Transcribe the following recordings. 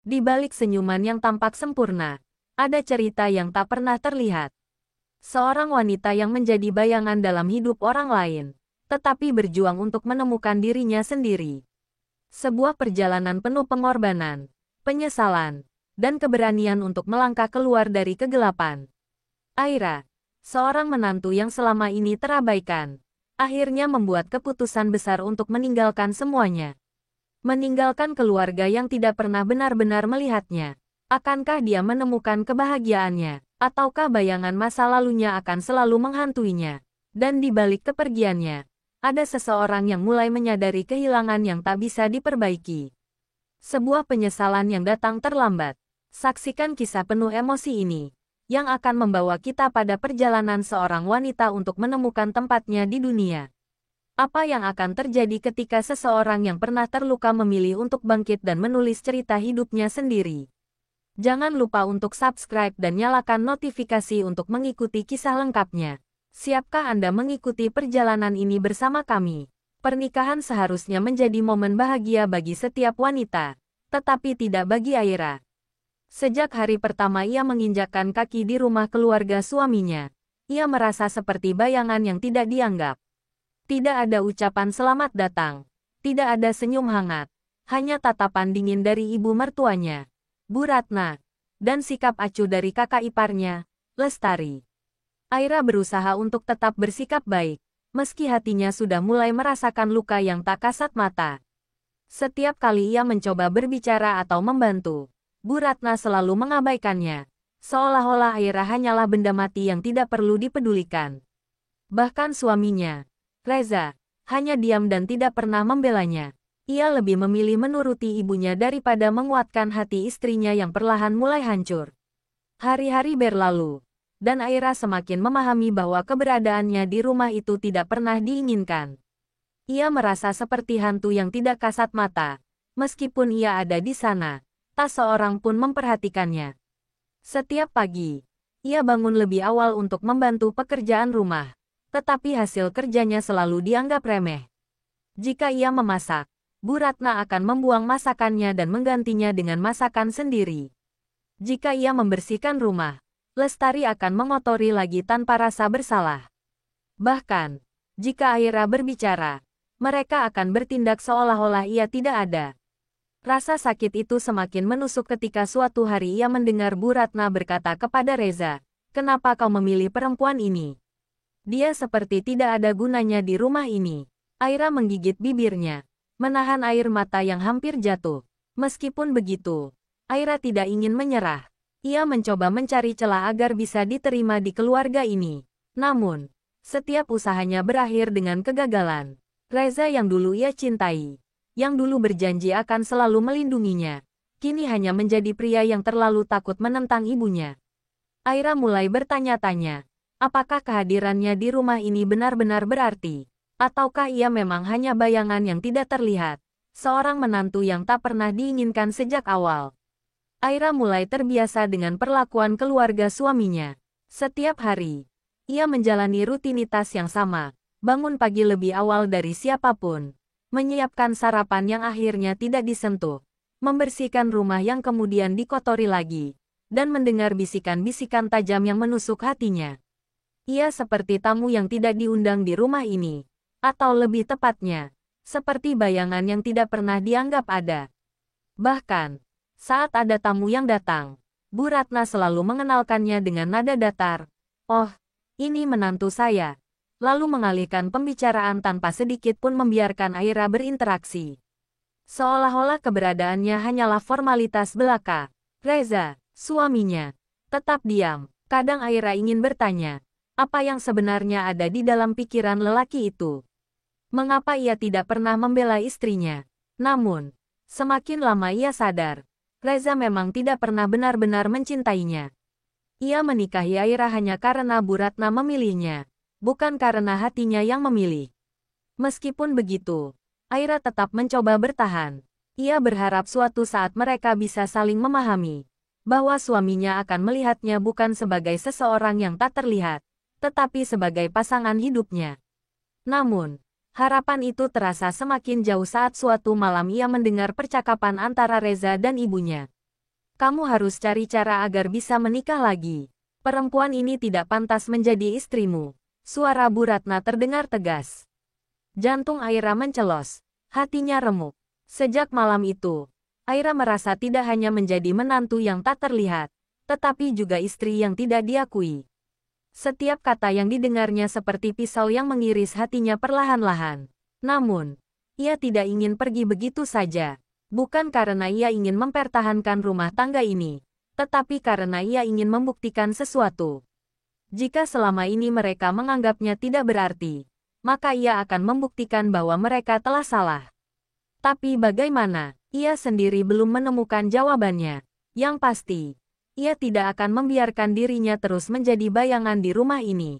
Di balik senyuman yang tampak sempurna, ada cerita yang tak pernah terlihat. Seorang wanita yang menjadi bayangan dalam hidup orang lain, tetapi berjuang untuk menemukan dirinya sendiri. Sebuah perjalanan penuh pengorbanan, penyesalan, dan keberanian untuk melangkah keluar dari kegelapan. Aira, seorang menantu yang selama ini terabaikan, akhirnya membuat keputusan besar untuk meninggalkan semuanya. Meninggalkan keluarga yang tidak pernah benar-benar melihatnya. Akankah dia menemukan kebahagiaannya, ataukah bayangan masa lalunya akan selalu menghantuinya? Dan di balik kepergiannya, ada seseorang yang mulai menyadari kehilangan yang tak bisa diperbaiki. Sebuah penyesalan yang datang terlambat. Saksikan kisah penuh emosi ini, yang akan membawa kita pada perjalanan seorang wanita untuk menemukan tempatnya di dunia. Apa yang akan terjadi ketika seseorang yang pernah terluka memilih untuk bangkit dan menulis cerita hidupnya sendiri? Jangan lupa untuk subscribe dan nyalakan notifikasi untuk mengikuti kisah lengkapnya. Siapkah Anda mengikuti perjalanan ini bersama kami? Pernikahan seharusnya menjadi momen bahagia bagi setiap wanita, tetapi tidak bagi Aira. Sejak hari pertama ia menginjakkan kaki di rumah keluarga suaminya, ia merasa seperti bayangan yang tidak dianggap. Tidak ada ucapan selamat datang, tidak ada senyum hangat, hanya tatapan dingin dari ibu mertuanya, Bu Ratna, dan sikap acuh dari kakak iparnya, Lestari. Aira berusaha untuk tetap bersikap baik, meski hatinya sudah mulai merasakan luka yang tak kasat mata. Setiap kali ia mencoba berbicara atau membantu, Bu Ratna selalu mengabaikannya, seolah-olah Aira hanyalah benda mati yang tidak perlu dipedulikan. Bahkan suaminya, Reza, hanya diam dan tidak pernah membelanya. Ia lebih memilih menuruti ibunya daripada menguatkan hati istrinya yang perlahan mulai hancur. Hari-hari berlalu, dan Aira semakin memahami bahwa keberadaannya di rumah itu tidak pernah diinginkan. Ia merasa seperti hantu yang tidak kasat mata. Meskipun ia ada di sana, tak seorang pun memperhatikannya. Setiap pagi, ia bangun lebih awal untuk membantu pekerjaan rumah, tetapi hasil kerjanya selalu dianggap remeh. Jika ia memasak, Bu Ratna akan membuang masakannya dan menggantinya dengan masakan sendiri. Jika ia membersihkan rumah, Lestari akan mengotori lagi tanpa rasa bersalah. Bahkan, jika Aira berbicara, mereka akan bertindak seolah-olah ia tidak ada. Rasa sakit itu semakin menusuk ketika suatu hari ia mendengar Bu Ratna berkata kepada Reza, "Kenapa kau memilih perempuan ini? Dia seperti tidak ada gunanya di rumah ini." Aira menggigit bibirnya, menahan air mata yang hampir jatuh. Meskipun begitu, Aira tidak ingin menyerah. Ia mencoba mencari celah agar bisa diterima di keluarga ini. Namun, setiap usahanya berakhir dengan kegagalan. Reza yang dulu ia cintai, yang dulu berjanji akan selalu melindunginya, kini hanya menjadi pria yang terlalu takut menentang ibunya. Aira mulai bertanya-tanya, apakah kehadirannya di rumah ini benar-benar berarti? Ataukah ia memang hanya bayangan yang tidak terlihat, seorang menantu yang tak pernah diinginkan sejak awal. Aira mulai terbiasa dengan perlakuan keluarga suaminya. Setiap hari, ia menjalani rutinitas yang sama, bangun pagi lebih awal dari siapapun, menyiapkan sarapan yang akhirnya tidak disentuh, membersihkan rumah yang kemudian dikotori lagi, dan mendengar bisikan-bisikan tajam yang menusuk hatinya. Ia seperti tamu yang tidak diundang di rumah ini. Atau lebih tepatnya, seperti bayangan yang tidak pernah dianggap ada. Bahkan, saat ada tamu yang datang, Bu Ratna selalu mengenalkannya dengan nada datar. "Oh, ini menantu saya." Lalu mengalihkan pembicaraan tanpa sedikit pun membiarkan Aira berinteraksi. Seolah-olah keberadaannya hanyalah formalitas belaka. Reza, suaminya, tetap diam. Kadang Aira ingin bertanya, apa yang sebenarnya ada di dalam pikiran lelaki itu? Mengapa ia tidak pernah membela istrinya? Namun, semakin lama ia sadar, Reza memang tidak pernah benar-benar mencintainya. Ia menikahi Aira hanya karena Bu Ratna memilihnya, bukan karena hatinya yang memilih. Meskipun begitu, Aira tetap mencoba bertahan. Ia berharap suatu saat mereka bisa saling memahami, bahwa suaminya akan melihatnya bukan sebagai seseorang yang tak terlihat, tetapi sebagai pasangan hidupnya. Namun, harapan itu terasa semakin jauh saat suatu malam ia mendengar percakapan antara Reza dan ibunya. Kamu harus cari cara agar bisa menikah lagi. Perempuan ini tidak pantas menjadi istrimu. Suara Bu Ratna terdengar tegas. Jantung Aira mencelos. Hatinya remuk. Sejak malam itu, Aira merasa tidak hanya menjadi menantu yang tak terlihat, tetapi juga istri yang tidak diakui. Setiap kata yang didengarnya seperti pisau yang mengiris hatinya perlahan-lahan. Namun, ia tidak ingin pergi begitu saja. Bukan karena ia ingin mempertahankan rumah tangga ini, tetapi karena ia ingin membuktikan sesuatu. Jika selama ini mereka menganggapnya tidak berarti, maka ia akan membuktikan bahwa mereka telah salah. Tapi bagaimana? Ia sendiri belum menemukan jawabannya. Yang pasti, ia tidak akan membiarkan dirinya terus menjadi bayangan di rumah ini.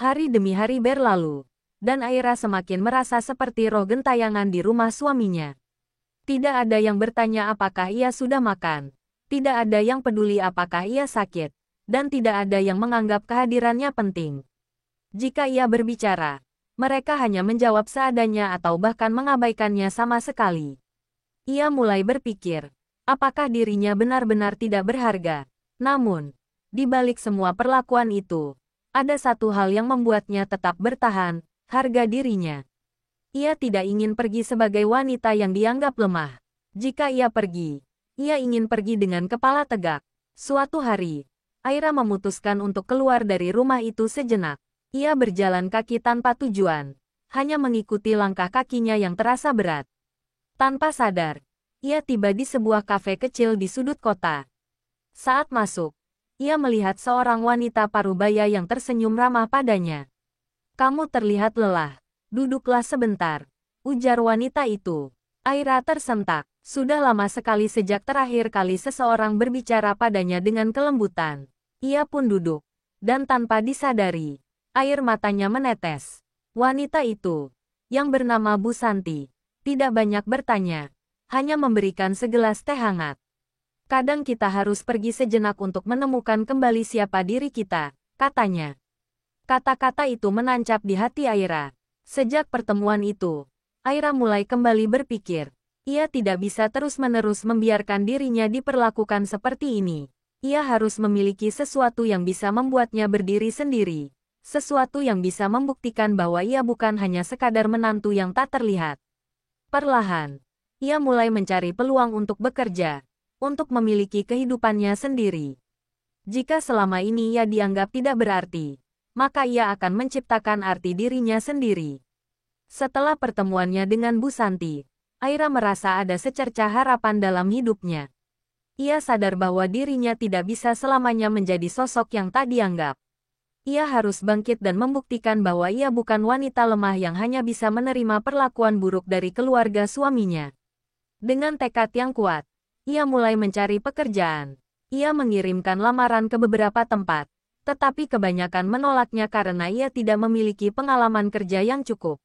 Hari demi hari berlalu, dan Aira semakin merasa seperti roh gentayangan di rumah suaminya. Tidak ada yang bertanya apakah ia sudah makan, tidak ada yang peduli apakah ia sakit, dan tidak ada yang menganggap kehadirannya penting. Jika ia berbicara, mereka hanya menjawab seadanya atau bahkan mengabaikannya sama sekali. Ia mulai berpikir, apakah dirinya benar-benar tidak berharga. Namun, di balik semua perlakuan itu, ada satu hal yang membuatnya tetap bertahan, harga dirinya. Ia tidak ingin pergi sebagai wanita yang dianggap lemah. Jika ia pergi, ia ingin pergi dengan kepala tegak. Suatu hari, Aira memutuskan untuk keluar dari rumah itu sejenak. Ia berjalan kaki tanpa tujuan, hanya mengikuti langkah kakinya yang terasa berat. Tanpa sadar, ia tiba di sebuah kafe kecil di sudut kota. Saat masuk, ia melihat seorang wanita parubaya yang tersenyum ramah padanya. "Kamu terlihat lelah. Duduklah sebentar," ujar wanita itu. Aira tersentak. Sudah lama sekali sejak terakhir kali seseorang berbicara padanya dengan kelembutan. Ia pun duduk, dan tanpa disadari, air matanya menetes. Wanita itu, yang bernama Bu Santi, tidak banyak bertanya, hanya memberikan segelas teh hangat. "Kadang kita harus pergi sejenak untuk menemukan kembali siapa diri kita," katanya. Kata-kata itu menancap di hati Aira. Sejak pertemuan itu, Aira mulai kembali berpikir, ia tidak bisa terus-menerus membiarkan dirinya diperlakukan seperti ini. Ia harus memiliki sesuatu yang bisa membuatnya berdiri sendiri. Sesuatu yang bisa membuktikan bahwa ia bukan hanya sekadar menantu yang tak terlihat. Perlahan, ia mulai mencari peluang untuk bekerja, untuk memiliki kehidupannya sendiri. Jika selama ini ia dianggap tidak berarti, maka ia akan menciptakan arti dirinya sendiri. Setelah pertemuannya dengan Bu Santi, Aira merasa ada secercah harapan dalam hidupnya. Ia sadar bahwa dirinya tidak bisa selamanya menjadi sosok yang tak dianggap. Ia harus bangkit dan membuktikan bahwa ia bukan wanita lemah yang hanya bisa menerima perlakuan buruk dari keluarga suaminya. Dengan tekad yang kuat, ia mulai mencari pekerjaan. Ia mengirimkan lamaran ke beberapa tempat, tetapi kebanyakan menolaknya karena ia tidak memiliki pengalaman kerja yang cukup.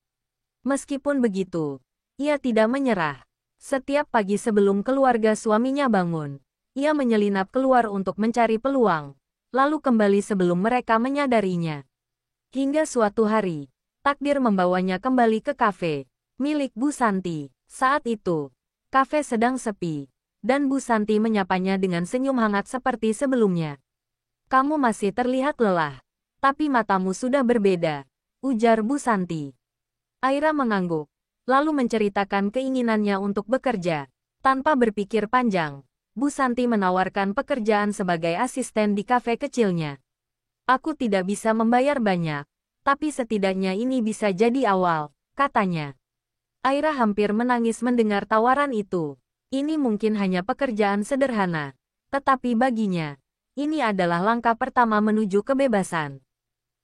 Meskipun begitu, ia tidak menyerah. Setiap pagi sebelum keluarga suaminya bangun, ia menyelinap keluar untuk mencari peluang, lalu kembali sebelum mereka menyadarinya. Hingga suatu hari, takdir membawanya kembali ke kafe milik Bu Santi. Saat itu, kafe sedang sepi, dan Bu Santi menyapanya dengan senyum hangat seperti sebelumnya. "Kamu masih terlihat lelah, tapi matamu sudah berbeda," ujar Bu Santi. Aira mengangguk, lalu menceritakan keinginannya untuk bekerja. Tanpa berpikir panjang, Bu Santi menawarkan pekerjaan sebagai asisten di kafe kecilnya. "Aku tidak bisa membayar banyak, tapi setidaknya ini bisa jadi awal," katanya. Aira hampir menangis mendengar tawaran itu. Ini mungkin hanya pekerjaan sederhana, tetapi baginya, ini adalah langkah pertama menuju kebebasan.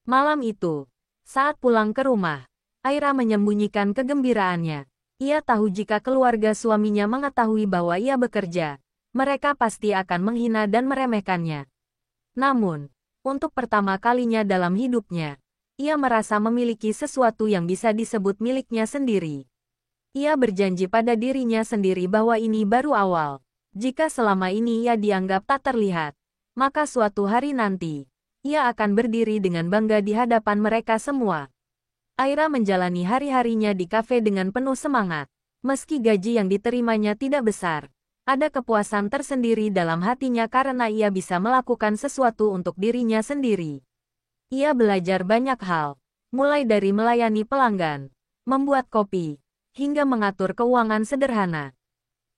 Malam itu, saat pulang ke rumah, Aira menyembunyikan kegembiraannya. Ia tahu jika keluarga suaminya mengetahui bahwa ia bekerja, mereka pasti akan menghina dan meremehkannya. Namun, untuk pertama kalinya dalam hidupnya, ia merasa memiliki sesuatu yang bisa disebut miliknya sendiri. Ia berjanji pada dirinya sendiri bahwa ini baru awal. Jika selama ini ia dianggap tak terlihat, maka suatu hari nanti, ia akan berdiri dengan bangga di hadapan mereka semua. Aira menjalani hari-harinya di kafe dengan penuh semangat. Meski gaji yang diterimanya tidak besar, Ada kepuasan tersendiri dalam hatinya karena ia bisa melakukan sesuatu untuk dirinya sendiri. Ia belajar banyak hal, mulai dari melayani pelanggan, membuat kopi, hingga mengatur keuangan sederhana.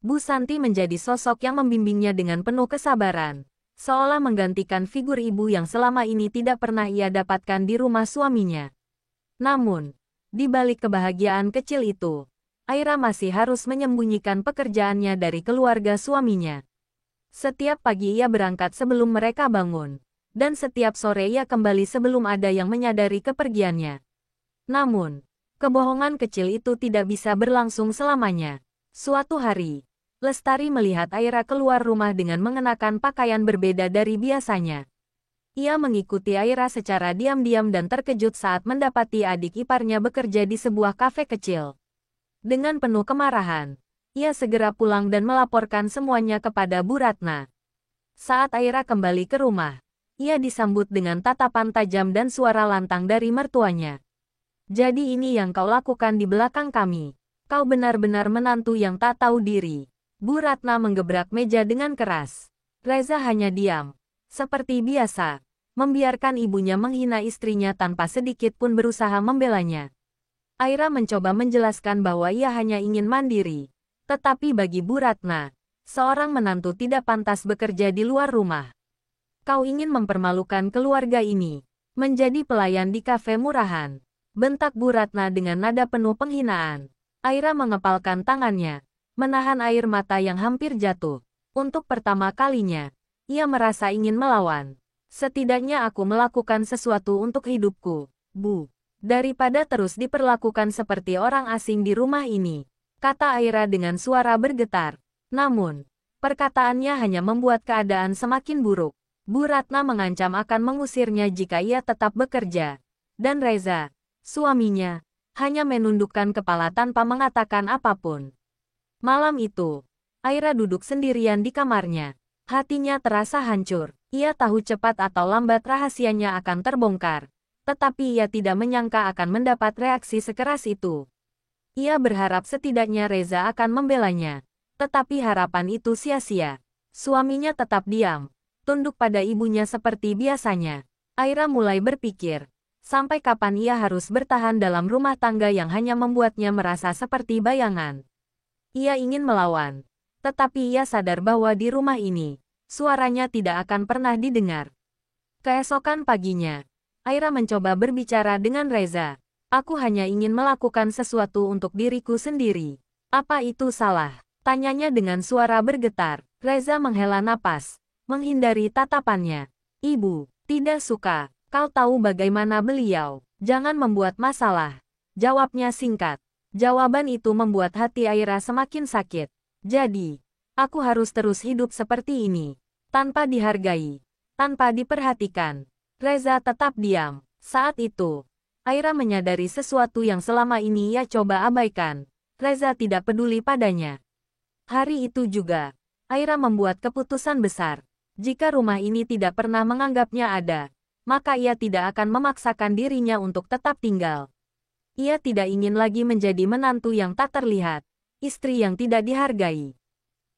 Bu Santi menjadi sosok yang membimbingnya dengan penuh kesabaran, seolah menggantikan figur ibu yang selama ini tidak pernah ia dapatkan di rumah suaminya. Namun, di balik kebahagiaan kecil itu, Aira masih harus menyembunyikan pekerjaannya dari keluarga suaminya. Setiap pagi ia berangkat sebelum mereka bangun, dan setiap sore ia kembali sebelum ada yang menyadari kepergiannya. Namun, kebohongan kecil itu tidak bisa berlangsung selamanya. Suatu hari, Lestari melihat Aira keluar rumah dengan mengenakan pakaian berbeda dari biasanya. Ia mengikuti Aira secara diam-diam dan terkejut saat mendapati adik iparnya bekerja di sebuah kafe kecil. Dengan penuh kemarahan, ia segera pulang dan melaporkan semuanya kepada Bu Ratna. Saat Aira kembali ke rumah, ia disambut dengan tatapan tajam dan suara lantang dari mertuanya. "Jadi ini yang kau lakukan di belakang kami. Kau benar-benar menantu yang tak tahu diri." Bu Ratna menggebrak meja dengan keras. Reza hanya diam, seperti biasa, membiarkan ibunya menghina istrinya tanpa sedikit pun berusaha membelanya. Aira mencoba menjelaskan bahwa ia hanya ingin mandiri. Tetapi bagi Bu Ratna, seorang menantu tidak pantas bekerja di luar rumah. "Kau ingin mempermalukan keluarga ini, menjadi pelayan di kafe murahan," bentak Bu Ratna dengan nada penuh penghinaan. Aira mengepalkan tangannya, menahan air mata yang hampir jatuh. Untuk pertama kalinya, ia merasa ingin melawan. "Setidaknya aku melakukan sesuatu untuk hidupku, Bu. Daripada terus diperlakukan seperti orang asing di rumah ini," kata Aira dengan suara bergetar. Namun, perkataannya hanya membuat keadaan semakin buruk. Bu Ratna mengancam akan mengusirnya jika ia tetap bekerja. Dan Reza, suaminya, hanya menundukkan kepala tanpa mengatakan apapun. Malam itu, Aira duduk sendirian di kamarnya. Hatinya terasa hancur. Ia tahu cepat atau lambat rahasianya akan terbongkar. Tetapi ia tidak menyangka akan mendapat reaksi sekeras itu. Ia berharap setidaknya Reza akan membelanya. Tetapi harapan itu sia-sia. Suaminya tetap diam, tunduk pada ibunya seperti biasanya. Aira mulai berpikir, sampai kapan ia harus bertahan dalam rumah tangga yang hanya membuatnya merasa seperti bayangan. Ia ingin melawan, tetapi ia sadar bahwa di rumah ini, suaranya tidak akan pernah didengar. Keesokan paginya, Aira mencoba berbicara dengan Reza. "Aku hanya ingin melakukan sesuatu untuk diriku sendiri. Apa itu salah?" tanyanya dengan suara bergetar. Reza menghela napas, menghindari tatapannya. "Ibu tidak suka. Kau tahu bagaimana beliau. Jangan membuat masalah," jawabnya singkat. Jawaban itu membuat hati Aira semakin sakit. "Jadi, aku harus terus hidup seperti ini, tanpa dihargai, tanpa diperhatikan." Reza tetap diam. Saat itu, Aira menyadari sesuatu yang selama ini ia coba abaikan. Reza tidak peduli padanya. Hari itu juga, Aira membuat keputusan besar. Jika rumah ini tidak pernah menganggapnya ada, maka ia tidak akan memaksakan dirinya untuk tetap tinggal. Ia tidak ingin lagi menjadi menantu yang tak terlihat, istri yang tidak dihargai.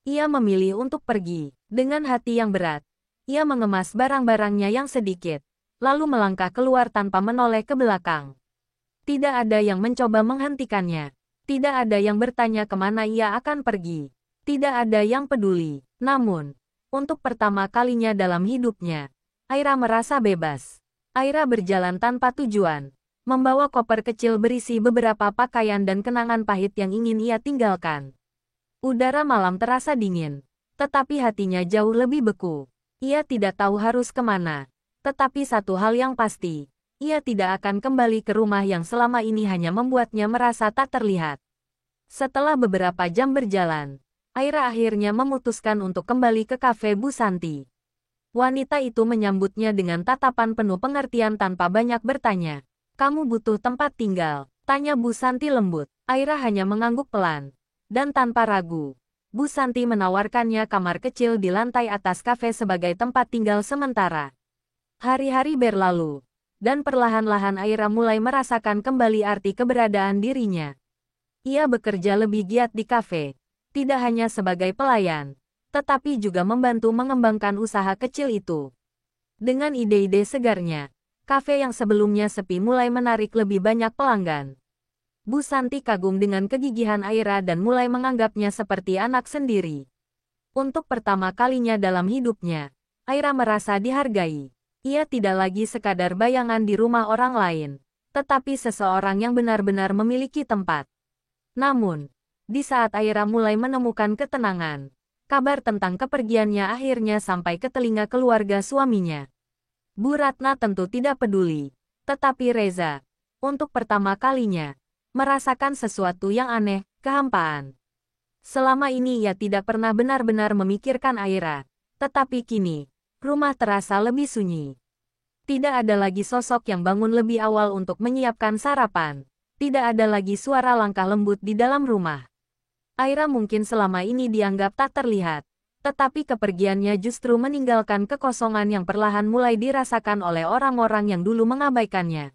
Ia memilih untuk pergi. Dengan hati yang berat, ia mengemas barang-barangnya yang sedikit, lalu melangkah keluar tanpa menoleh ke belakang. Tidak ada yang mencoba menghentikannya. Tidak ada yang bertanya kemana ia akan pergi. Tidak ada yang peduli. Namun, untuk pertama kalinya dalam hidupnya, Aira merasa bebas. Aira berjalan tanpa tujuan, membawa koper kecil berisi beberapa pakaian dan kenangan pahit yang ingin ia tinggalkan. Udara malam terasa dingin, tetapi hatinya jauh lebih beku. Ia tidak tahu harus kemana. Tetapi satu hal yang pasti, ia tidak akan kembali ke rumah yang selama ini hanya membuatnya merasa tak terlihat. Setelah beberapa jam berjalan, Aira akhirnya memutuskan untuk kembali ke kafe Bu Santi. Wanita itu menyambutnya dengan tatapan penuh pengertian tanpa banyak bertanya. "Kamu butuh tempat tinggal?" tanya Bu Santi lembut. Aira hanya mengangguk pelan. Dan tanpa ragu, Bu Santi menawarkannya kamar kecil di lantai atas kafe sebagai tempat tinggal sementara. Hari-hari berlalu, dan perlahan-lahan Aira mulai merasakan kembali arti keberadaan dirinya. Ia bekerja lebih giat di kafe, tidak hanya sebagai pelayan, tetapi juga membantu mengembangkan usaha kecil itu. Dengan ide-ide segarnya, kafe yang sebelumnya sepi mulai menarik lebih banyak pelanggan. Bu Santi kagum dengan kegigihan Aira dan mulai menganggapnya seperti anak sendiri. Untuk pertama kalinya dalam hidupnya, Aira merasa dihargai. Ia tidak lagi sekadar bayangan di rumah orang lain, tetapi seseorang yang benar-benar memiliki tempat. Namun, di saat Aira mulai menemukan ketenangan, kabar tentang kepergiannya akhirnya sampai ke telinga keluarga suaminya. Bu Ratna tentu tidak peduli, tetapi Reza, untuk pertama kalinya, merasakan sesuatu yang aneh, kehampaan. Selama ini ia tidak pernah benar-benar memikirkan Aira, tetapi kini, rumah terasa lebih sunyi. Tidak ada lagi sosok yang bangun lebih awal untuk menyiapkan sarapan. Tidak ada lagi suara langkah lembut di dalam rumah. Aira mungkin selama ini dianggap tak terlihat, tetapi kepergiannya justru meninggalkan kekosongan yang perlahan mulai dirasakan oleh orang-orang yang dulu mengabaikannya.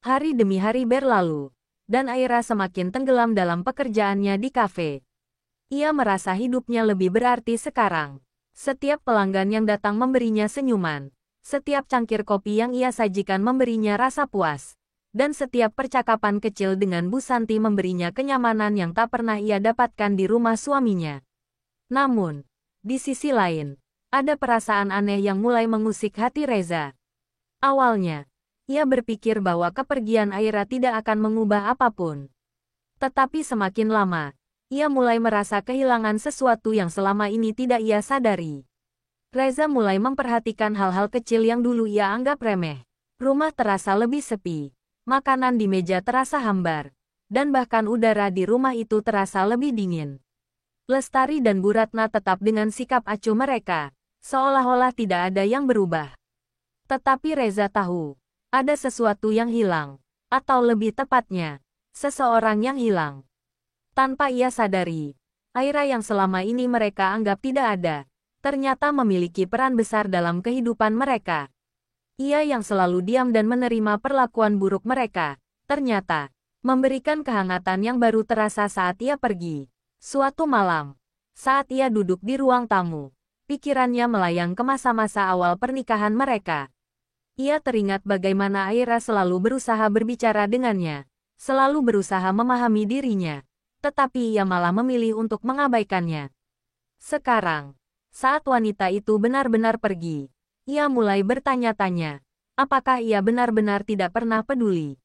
Hari demi hari berlalu, dan Aira semakin tenggelam dalam pekerjaannya di kafe. Ia merasa hidupnya lebih berarti sekarang. Setiap pelanggan yang datang memberinya senyuman, setiap cangkir kopi yang ia sajikan memberinya rasa puas. Dan setiap percakapan kecil dengan Bu Santi memberinya kenyamanan yang tak pernah ia dapatkan di rumah suaminya. Namun, di sisi lain, ada perasaan aneh yang mulai mengusik hati Reza. Awalnya, ia berpikir bahwa kepergian Aira tidak akan mengubah apapun. Tetapi semakin lama, ia mulai merasa kehilangan sesuatu yang selama ini tidak ia sadari. Reza mulai memperhatikan hal-hal kecil yang dulu ia anggap remeh. Rumah terasa lebih sepi. Makanan di meja terasa hambar, dan bahkan udara di rumah itu terasa lebih dingin. Lestari dan Bu Ratna tetap dengan sikap acuh mereka, seolah-olah tidak ada yang berubah. Tetapi Reza tahu, ada sesuatu yang hilang, atau lebih tepatnya, seseorang yang hilang. Tanpa ia sadari, Aira yang selama ini mereka anggap tidak ada, ternyata memiliki peran besar dalam kehidupan mereka. Ia yang selalu diam dan menerima perlakuan buruk mereka, ternyata memberikan kehangatan yang baru terasa saat ia pergi. Suatu malam, saat ia duduk di ruang tamu, pikirannya melayang ke masa-masa awal pernikahan mereka. Ia teringat bagaimana Aira selalu berusaha berbicara dengannya, selalu berusaha memahami dirinya, tetapi ia malah memilih untuk mengabaikannya. Sekarang, saat wanita itu benar-benar pergi, ia mulai bertanya-tanya, apakah ia benar-benar tidak pernah peduli?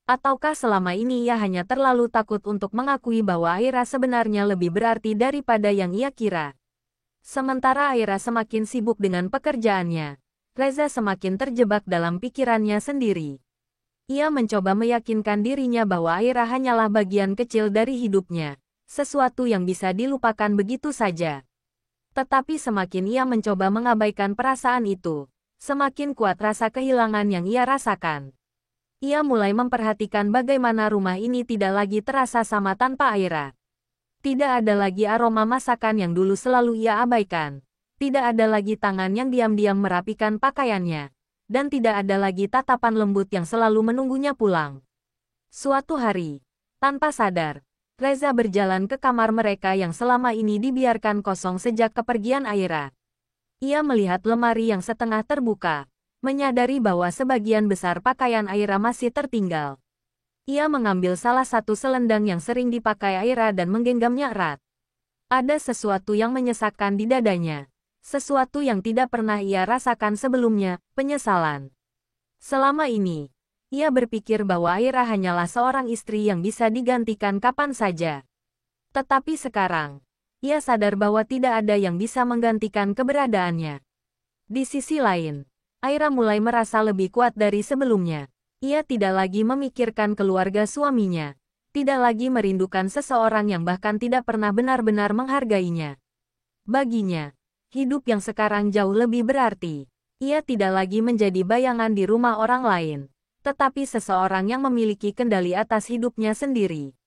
Ataukah selama ini ia hanya terlalu takut untuk mengakui bahwa Aira sebenarnya lebih berarti daripada yang ia kira? Sementara Aira semakin sibuk dengan pekerjaannya, Reza semakin terjebak dalam pikirannya sendiri. Ia mencoba meyakinkan dirinya bahwa Aira hanyalah bagian kecil dari hidupnya, sesuatu yang bisa dilupakan begitu saja. Tetapi semakin ia mencoba mengabaikan perasaan itu, semakin kuat rasa kehilangan yang ia rasakan. Ia mulai memperhatikan bagaimana rumah ini tidak lagi terasa sama tanpa Aira. Tidak ada lagi aroma masakan yang dulu selalu ia abaikan. Tidak ada lagi tangan yang diam-diam merapikan pakaiannya. Dan tidak ada lagi tatapan lembut yang selalu menunggunya pulang. Suatu hari, tanpa sadar, Reza berjalan ke kamar mereka yang selama ini dibiarkan kosong sejak kepergian Aira. Ia melihat lemari yang setengah terbuka, menyadari bahwa sebagian besar pakaian Aira masih tertinggal. Ia mengambil salah satu selendang yang sering dipakai Aira dan menggenggamnya erat. Ada sesuatu yang menyesakkan di dadanya. Sesuatu yang tidak pernah ia rasakan sebelumnya, penyesalan. Selama ini, ia berpikir bahwa Aira hanyalah seorang istri yang bisa digantikan kapan saja. Tetapi sekarang, ia sadar bahwa tidak ada yang bisa menggantikan keberadaannya. Di sisi lain, Aira mulai merasa lebih kuat dari sebelumnya. Ia tidak lagi memikirkan keluarga suaminya, tidak lagi merindukan seseorang yang bahkan tidak pernah benar-benar menghargainya. Baginya, hidup yang sekarang jauh lebih berarti. Ia tidak lagi menjadi bayangan di rumah orang lain, tetapi seseorang yang memiliki kendali atas hidupnya sendiri.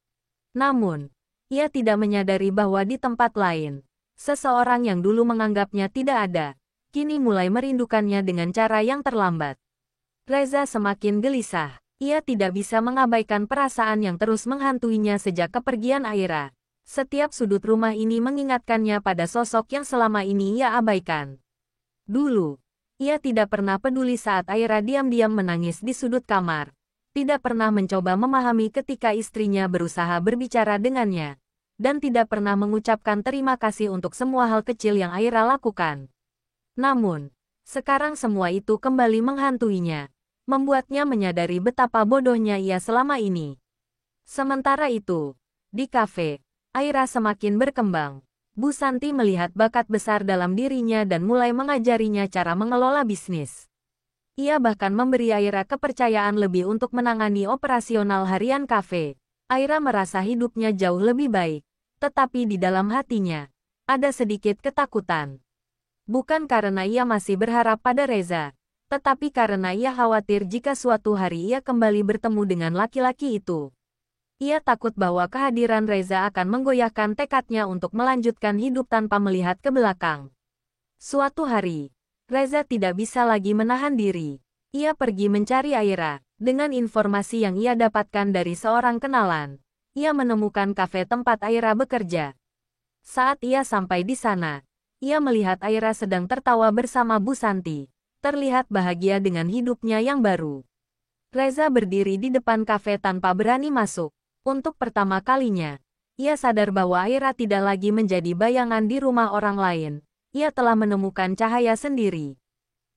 Namun, ia tidak menyadari bahwa di tempat lain, seseorang yang dulu menganggapnya tidak ada, kini mulai merindukannya dengan cara yang terlambat. Reza semakin gelisah. Ia tidak bisa mengabaikan perasaan yang terus menghantuinya sejak kepergian Aira. Setiap sudut rumah ini mengingatkannya pada sosok yang selama ini ia abaikan. Dulu, ia tidak pernah peduli saat Aira diam-diam menangis di sudut kamar. Tidak pernah mencoba memahami ketika istrinya berusaha berbicara dengannya. Dan tidak pernah mengucapkan terima kasih untuk semua hal kecil yang Aira lakukan. Namun, sekarang semua itu kembali menghantuinya. Membuatnya menyadari betapa bodohnya ia selama ini. Sementara itu, di kafe, Aira semakin berkembang. Bu Santi melihat bakat besar dalam dirinya dan mulai mengajarinya cara mengelola bisnis. Ia bahkan memberi Aira kepercayaan lebih untuk menangani operasional harian kafe. Aira merasa hidupnya jauh lebih baik. Tetapi di dalam hatinya, ada sedikit ketakutan. Bukan karena ia masih berharap pada Reza, tetapi karena ia khawatir jika suatu hari ia kembali bertemu dengan laki-laki itu. Ia takut bahwa kehadiran Reza akan menggoyahkan tekadnya untuk melanjutkan hidup tanpa melihat ke belakang. Suatu hari, Reza tidak bisa lagi menahan diri. Ia pergi mencari Aira. Dengan informasi yang ia dapatkan dari seorang kenalan, ia menemukan kafe tempat Aira bekerja. Saat ia sampai di sana, ia melihat Aira sedang tertawa bersama Bu Santi. Terlihat bahagia dengan hidupnya yang baru. Reza berdiri di depan kafe tanpa berani masuk. Untuk pertama kalinya, ia sadar bahwa Aira tidak lagi menjadi bayangan di rumah orang lain. Ia telah menemukan cahaya sendiri.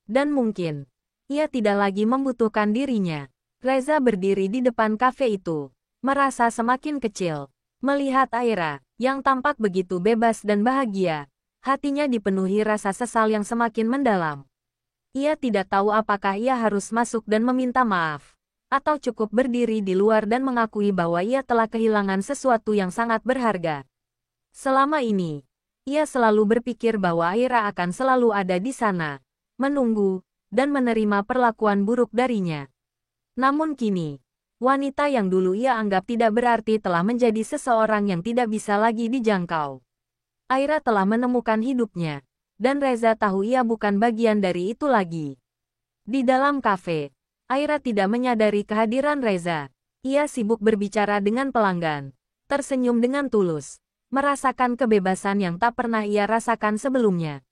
Dan mungkin, ia tidak lagi membutuhkan dirinya. Reza berdiri di depan kafe itu, merasa semakin kecil. Melihat Aira, yang tampak begitu bebas dan bahagia, hatinya dipenuhi rasa sesal yang semakin mendalam. Ia tidak tahu apakah ia harus masuk dan meminta maaf, atau cukup berdiri di luar dan mengakui bahwa ia telah kehilangan sesuatu yang sangat berharga. Selama ini, ia selalu berpikir bahwa Aira akan selalu ada di sana, menunggu, dan menerima perlakuan buruk darinya. Namun kini, wanita yang dulu ia anggap tidak berarti telah menjadi seseorang yang tidak bisa lagi dijangkau. Aira telah menemukan hidupnya, dan Reza tahu ia bukan bagian dari itu lagi. Di dalam kafe, Aira tidak menyadari kehadiran Reza. Ia sibuk berbicara dengan pelanggan, tersenyum dengan tulus, merasakan kebebasan yang tak pernah ia rasakan sebelumnya.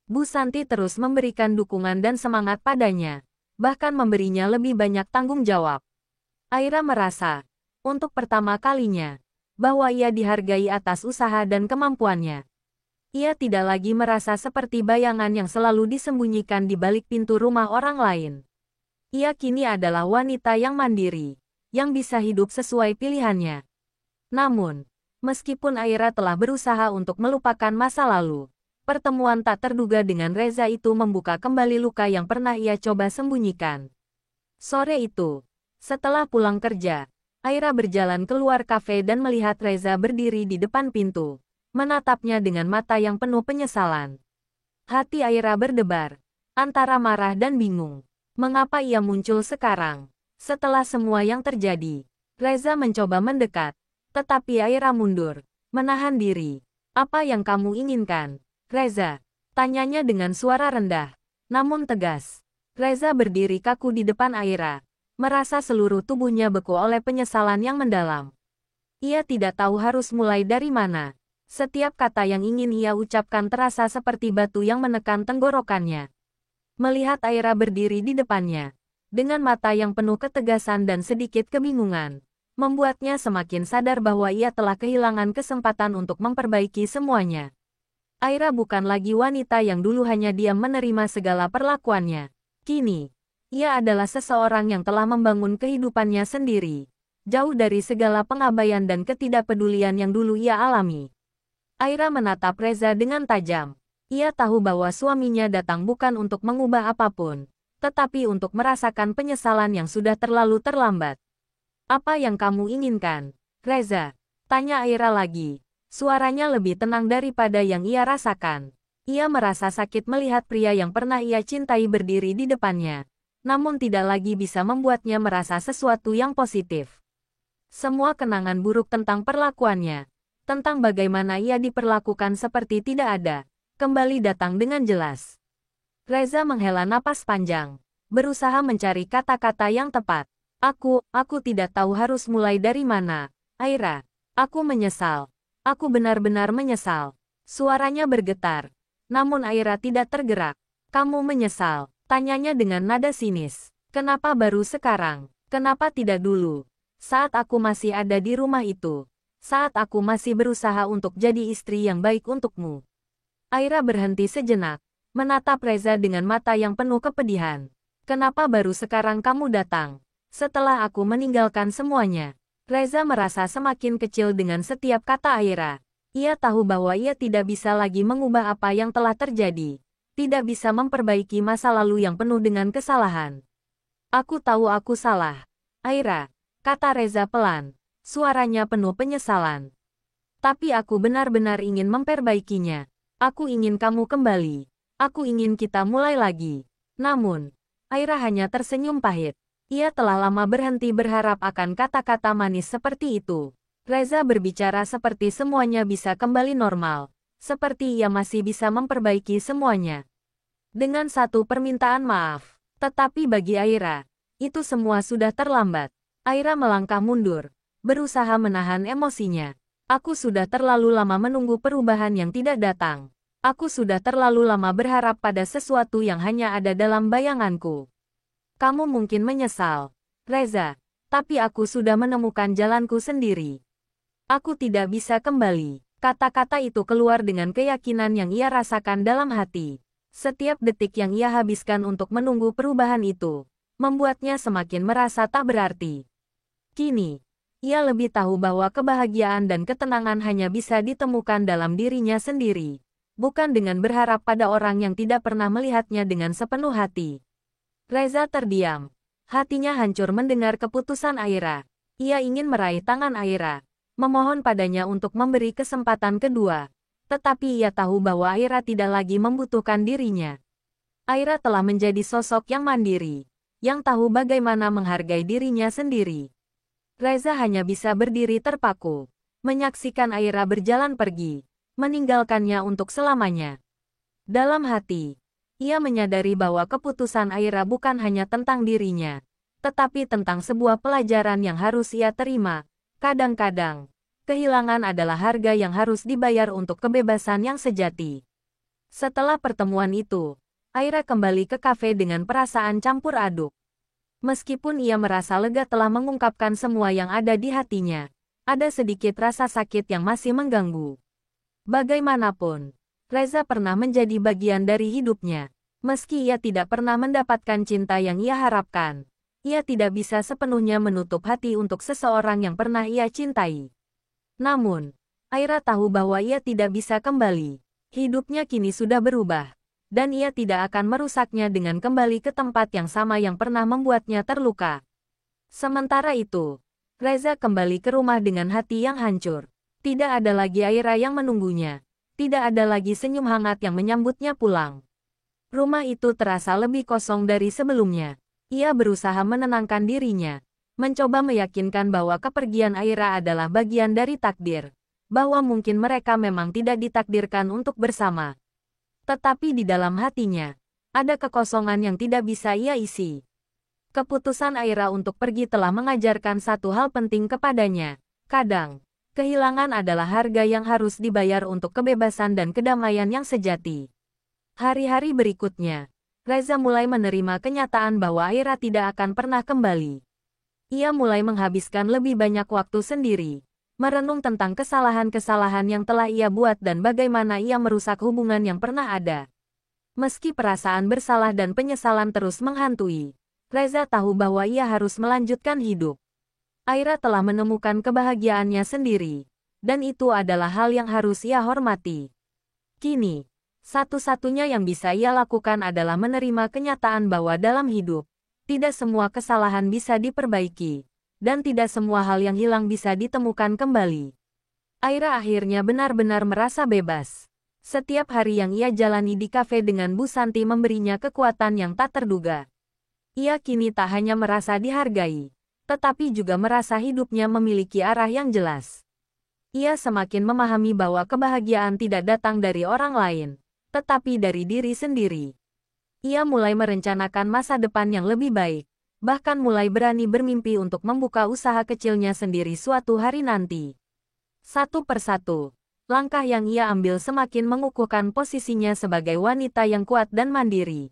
Bu Santi terus memberikan dukungan dan semangat padanya, bahkan memberinya lebih banyak tanggung jawab. Aira merasa, untuk pertama kalinya, bahwa ia dihargai atas usaha dan kemampuannya. Ia tidak lagi merasa seperti bayangan yang selalu disembunyikan di balik pintu rumah orang lain. Ia kini adalah wanita yang mandiri, yang bisa hidup sesuai pilihannya. Namun, meskipun Aira telah berusaha untuk melupakan masa lalu, pertemuan tak terduga dengan Reza itu membuka kembali luka yang pernah ia coba sembunyikan. Sore itu, setelah pulang kerja, Aira berjalan keluar kafe dan melihat Reza berdiri di depan pintu, menatapnya dengan mata yang penuh penyesalan. Hati Aira berdebar, antara marah dan bingung. Mengapa ia muncul sekarang? Setelah semua yang terjadi, Reza mencoba mendekat, tetapi Aira mundur, menahan diri. Apa yang kamu inginkan, Reza? Tanyanya dengan suara rendah, namun tegas. Reza berdiri kaku di depan Aira, merasa seluruh tubuhnya beku oleh penyesalan yang mendalam. Ia tidak tahu harus mulai dari mana. Setiap kata yang ingin ia ucapkan terasa seperti batu yang menekan tenggorokannya. Melihat Aira berdiri di depannya, dengan mata yang penuh ketegasan dan sedikit kebingungan, membuatnya semakin sadar bahwa ia telah kehilangan kesempatan untuk memperbaiki semuanya. Aira bukan lagi wanita yang dulu hanya diam menerima segala perlakuannya. Kini, ia adalah seseorang yang telah membangun kehidupannya sendiri, jauh dari segala pengabaian dan ketidakpedulian yang dulu ia alami. Aira menatap Reza dengan tajam. Ia tahu bahwa suaminya datang bukan untuk mengubah apapun, tetapi untuk merasakan penyesalan yang sudah terlalu terlambat. Apa yang kamu inginkan, Reza? Tanya Aira lagi. Suaranya lebih tenang daripada yang ia rasakan. Ia merasa sakit melihat pria yang pernah ia cintai berdiri di depannya, namun tidak lagi bisa membuatnya merasa sesuatu yang positif. Semua kenangan buruk tentang perlakuannya, tentang bagaimana ia diperlakukan seperti tidak ada, kembali datang dengan jelas. Reza menghela napas panjang, berusaha mencari kata-kata yang tepat. Aku tidak tahu harus mulai dari mana. Aira, aku menyesal. Aku benar-benar menyesal. Suaranya bergetar. Namun Aira tidak tergerak. Kamu menyesal? Tanyanya dengan nada sinis. Kenapa baru sekarang? Kenapa tidak dulu? Saat aku masih ada di rumah itu. Saat aku masih berusaha untuk jadi istri yang baik untukmu. Aira berhenti sejenak. Menatap Reza dengan mata yang penuh kepedihan. Kenapa baru sekarang kamu datang? Setelah aku meninggalkan semuanya. Reza merasa semakin kecil dengan setiap kata Aira. Ia tahu bahwa ia tidak bisa lagi mengubah apa yang telah terjadi. Tidak bisa memperbaiki masa lalu yang penuh dengan kesalahan. Aku tahu aku salah. Aira, kata Reza pelan. Suaranya penuh penyesalan. Tapi aku benar-benar ingin memperbaikinya. Aku ingin kamu kembali. Aku ingin kita mulai lagi. Namun, Aira hanya tersenyum pahit. Ia telah lama berhenti berharap akan kata-kata manis seperti itu. Reza berbicara seperti semuanya bisa kembali normal. Seperti ia masih bisa memperbaiki semuanya. Dengan satu permintaan maaf. Tetapi bagi Aira, itu semua sudah terlambat. Aira melangkah mundur. Berusaha menahan emosinya. Aku sudah terlalu lama menunggu perubahan yang tidak datang. Aku sudah terlalu lama berharap pada sesuatu yang hanya ada dalam bayanganku. Kamu mungkin menyesal, Reza, tapi aku sudah menemukan jalanku sendiri. Aku tidak bisa kembali. Kata-kata itu keluar dengan keyakinan yang ia rasakan dalam hati. Setiap detik yang ia habiskan untuk menunggu perubahan itu, membuatnya semakin merasa tak berarti. Kini, ia lebih tahu bahwa kebahagiaan dan ketenangan hanya bisa ditemukan dalam dirinya sendiri, bukan dengan berharap pada orang yang tidak pernah melihatnya dengan sepenuh hati. Reza terdiam. Hatinya hancur mendengar keputusan Aira. Ia ingin meraih tangan Aira, memohon padanya untuk memberi kesempatan kedua. Tetapi ia tahu bahwa Aira tidak lagi membutuhkan dirinya. Aira telah menjadi sosok yang mandiri, yang tahu bagaimana menghargai dirinya sendiri. Reza hanya bisa berdiri terpaku, menyaksikan Aira berjalan pergi, meninggalkannya untuk selamanya. Dalam hati, ia menyadari bahwa keputusan Aira bukan hanya tentang dirinya, tetapi tentang sebuah pelajaran yang harus ia terima. Kadang-kadang, kehilangan adalah harga yang harus dibayar untuk kebebasan yang sejati. Setelah pertemuan itu, Aira kembali ke kafe dengan perasaan campur aduk. Meskipun ia merasa lega telah mengungkapkan semua yang ada di hatinya, ada sedikit rasa sakit yang masih mengganggu. Bagaimanapun, Reza pernah menjadi bagian dari hidupnya. Meski ia tidak pernah mendapatkan cinta yang ia harapkan, ia tidak bisa sepenuhnya menutup hati untuk seseorang yang pernah ia cintai. Namun, Aira tahu bahwa ia tidak bisa kembali. Hidupnya kini sudah berubah. Dan ia tidak akan merusaknya dengan kembali ke tempat yang sama yang pernah membuatnya terluka. Sementara itu, Reza kembali ke rumah dengan hati yang hancur. Tidak ada lagi Aira yang menunggunya. Tidak ada lagi senyum hangat yang menyambutnya pulang. Rumah itu terasa lebih kosong dari sebelumnya. Ia berusaha menenangkan dirinya, mencoba meyakinkan bahwa kepergian Aira adalah bagian dari takdir, bahwa mungkin mereka memang tidak ditakdirkan untuk bersama. Tetapi di dalam hatinya, ada kekosongan yang tidak bisa ia isi. Keputusan Aira untuk pergi telah mengajarkan satu hal penting kepadanya. Kadang, kehilangan adalah harga yang harus dibayar untuk kebebasan dan kedamaian yang sejati. Hari-hari berikutnya, Reza mulai menerima kenyataan bahwa Aira tidak akan pernah kembali. Ia mulai menghabiskan lebih banyak waktu sendiri, merenung tentang kesalahan-kesalahan yang telah ia buat dan bagaimana ia merusak hubungan yang pernah ada. Meski perasaan bersalah dan penyesalan terus menghantui, Reza tahu bahwa ia harus melanjutkan hidup. Aira telah menemukan kebahagiaannya sendiri, dan itu adalah hal yang harus ia hormati. Kini, satu-satunya yang bisa ia lakukan adalah menerima kenyataan bahwa dalam hidup, tidak semua kesalahan bisa diperbaiki. Dan tidak semua hal yang hilang bisa ditemukan kembali. Aira akhirnya benar-benar merasa bebas. Setiap hari yang ia jalani di kafe dengan Bu Santi memberinya kekuatan yang tak terduga. Ia kini tak hanya merasa dihargai, tetapi juga merasa hidupnya memiliki arah yang jelas. Ia semakin memahami bahwa kebahagiaan tidak datang dari orang lain, tetapi dari diri sendiri. Ia mulai merencanakan masa depan yang lebih baik. Bahkan mulai berani bermimpi untuk membuka usaha kecilnya sendiri suatu hari nanti. Satu persatu, langkah yang ia ambil semakin mengukuhkan posisinya sebagai wanita yang kuat dan mandiri.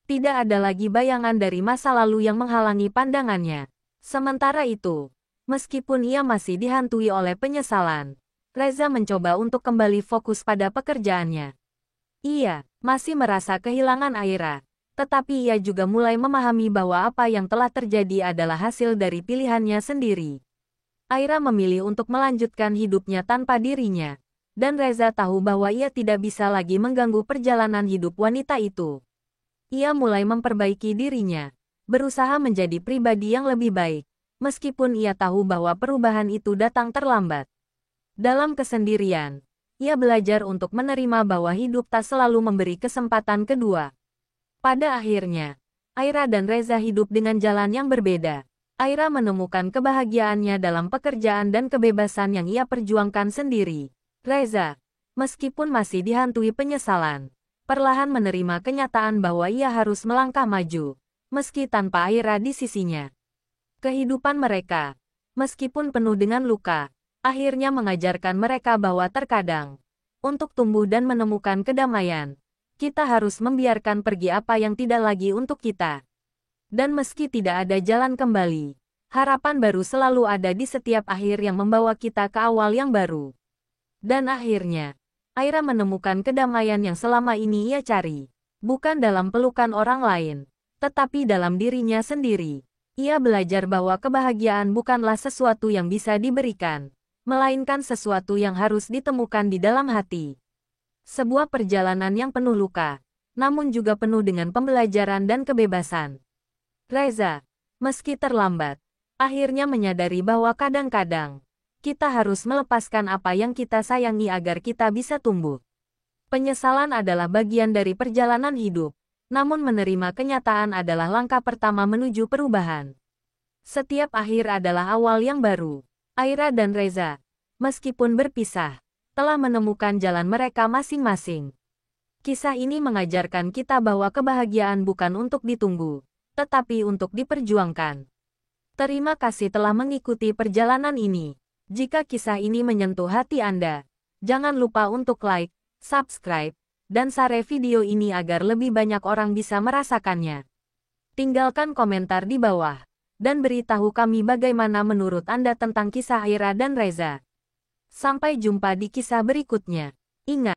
Tidak ada lagi bayangan dari masa lalu yang menghalangi pandangannya. Sementara itu, meskipun ia masih dihantui oleh penyesalan, Reza mencoba untuk kembali fokus pada pekerjaannya. Ia masih merasa kehilangan Aira, tetapi ia juga mulai memahami bahwa apa yang telah terjadi adalah hasil dari pilihannya sendiri. Aira memilih untuk melanjutkan hidupnya tanpa dirinya, dan Reza tahu bahwa ia tidak bisa lagi mengganggu perjalanan hidup wanita itu. Ia mulai memperbaiki dirinya, berusaha menjadi pribadi yang lebih baik, meskipun ia tahu bahwa perubahan itu datang terlambat. Dalam kesendirian, ia belajar untuk menerima bahwa hidup tak selalu memberi kesempatan kedua. Pada akhirnya, Aira dan Reza hidup dengan jalan yang berbeda. Aira menemukan kebahagiaannya dalam pekerjaan dan kebebasan yang ia perjuangkan sendiri. Reza, meskipun masih dihantui penyesalan, perlahan menerima kenyataan bahwa ia harus melangkah maju, meski tanpa Aira di sisinya. Kehidupan mereka, meskipun penuh dengan luka, akhirnya mengajarkan mereka bahwa terkadang, untuk tumbuh dan menemukan kedamaian, kita harus membiarkan pergi apa yang tidak lagi untuk kita. Dan meski tidak ada jalan kembali, harapan baru selalu ada di setiap akhir yang membawa kita ke awal yang baru. Dan akhirnya, Aira menemukan kedamaian yang selama ini ia cari, bukan dalam pelukan orang lain, tetapi dalam dirinya sendiri. Ia belajar bahwa kebahagiaan bukanlah sesuatu yang bisa diberikan, melainkan sesuatu yang harus ditemukan di dalam hati. Sebuah perjalanan yang penuh luka, namun juga penuh dengan pembelajaran dan kebebasan. Reza, meski terlambat, akhirnya menyadari bahwa kadang-kadang, kita harus melepaskan apa yang kita sayangi agar kita bisa tumbuh. Penyesalan adalah bagian dari perjalanan hidup, namun menerima kenyataan adalah langkah pertama menuju perubahan. Setiap akhir adalah awal yang baru. Aira dan Reza, meskipun berpisah, telah menemukan jalan mereka masing-masing. Kisah ini mengajarkan kita bahwa kebahagiaan bukan untuk ditunggu, tetapi untuk diperjuangkan. Terima kasih telah mengikuti perjalanan ini. Jika kisah ini menyentuh hati Anda, jangan lupa untuk like, subscribe, dan share video ini agar lebih banyak orang bisa merasakannya. Tinggalkan komentar di bawah, dan beritahu kami bagaimana menurut Anda tentang kisah Aira dan Reza. Sampai jumpa di kisah berikutnya. Ingat,